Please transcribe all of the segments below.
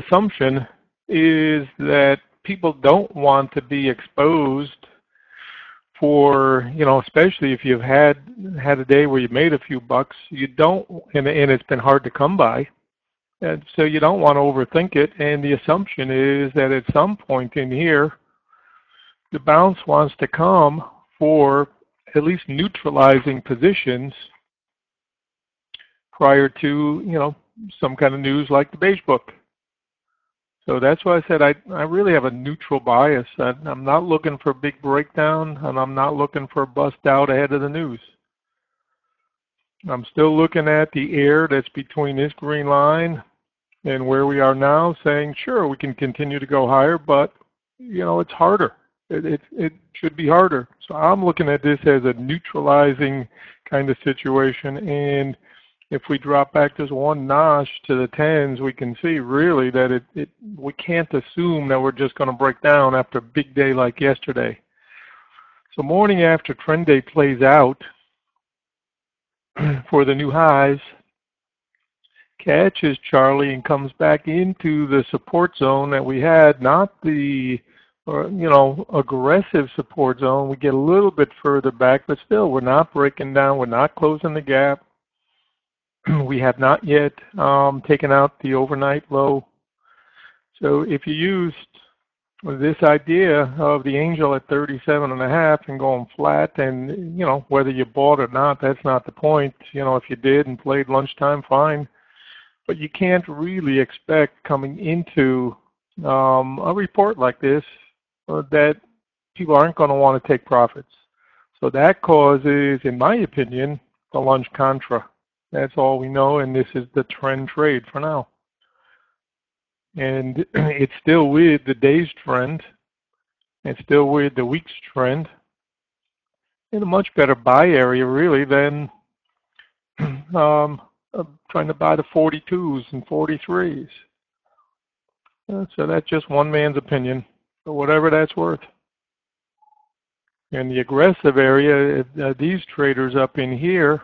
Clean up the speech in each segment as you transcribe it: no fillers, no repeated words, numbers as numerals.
assumption is that people don't want to be exposed for, especially if you've had a day where you made a few bucks, you don't, and it's been hard to come by. And so you don't want to overthink it. And the assumption is that at some point in here, the bounce wants to come for at least neutralizing positions prior to, some kind of news like the beige book. So that's why I said I really have a neutral bias. I'm not looking for a big breakdown, and I'm not looking for a bust out ahead of the news. I'm still looking at the air that's between this green line and where we are now, saying, sure, we can continue to go higher, but, it's harder. It should be harder. So I'm looking at this as a neutralizing kind of situation, and if we drop back just one notch to the 10s, we can see really that we can't assume that we're just going to break down after a big day like yesterday. So morning after trend day plays out for the new highs, catches Charlie and comes back into the support zone that we had, not the aggressive support zone. We get a little bit further back, but still we're not breaking down, we're not closing the gap. We have not yet taken out the overnight low. So if you used this idea of the angel at 37.5 and going flat, and whether you bought or not, that's not the point. If you did and played lunchtime, fine. But you can't really expect coming into a report like this that people aren't going to want to take profits. So that causes, in my opinion, the lunch contra. That's all we know, and this is the trend trade for now. And it's still with the day's trend. It's still with the week's trend. In a much better buy area, really, than trying to buy the 42s and 43s. So that's just one man's opinion, for whatever that's worth. And the aggressive area, these traders up in here,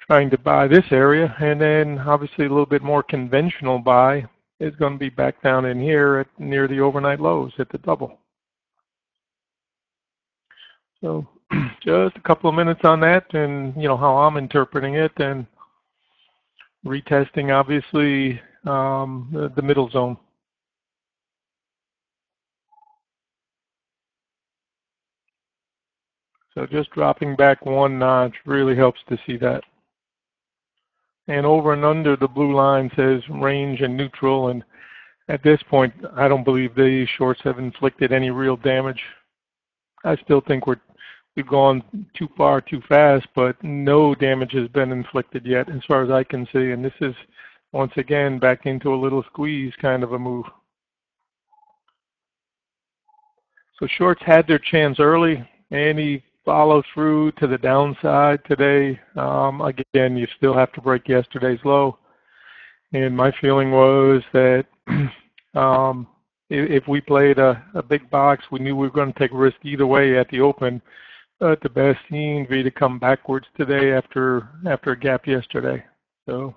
trying to buy this area, and then obviously a little bit more conventional buy is going to be back down in here at near the overnight lows at the double. So just a couple of minutes on that, and how I'm interpreting it, and retesting obviously the middle zone. So just dropping back one notch really helps to see that. And over and under the blue line says range and neutral, and at this point I don't believe the shorts have inflicted any real damage. I still think we've gone too far too fast, but no damage has been inflicted yet as far as I can see, and this is once again back into a little squeeze kind of a move. So shorts had their chance early. Any follow through to the downside today. Again, you still have to break yesterday's low. And my feeling was that if we played a big box, we knew we were going to take risk either way at the open. But the best seemed to be to come backwards today after a gap yesterday. So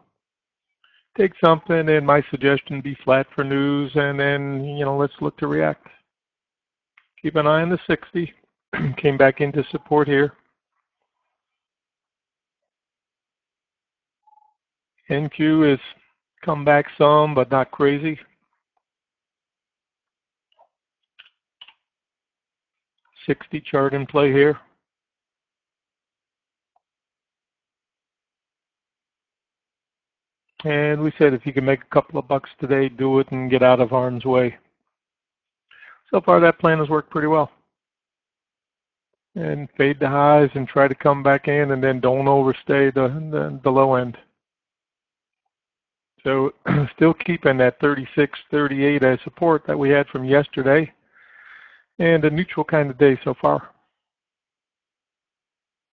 take something, and my suggestion be flat for news, and then let's look to react. Keep an eye on the 60. Came back into support here. NQ has come back some, but not crazy. 60 chart in play here. And we said if you can make a couple of bucks today, do it and get out of harm's way. So far that plan has worked pretty well. And fade the highs and try to come back in, and then don't overstay the low end. So still keeping that 36, 38 as support that we had from yesterday, and a neutral kind of day so far.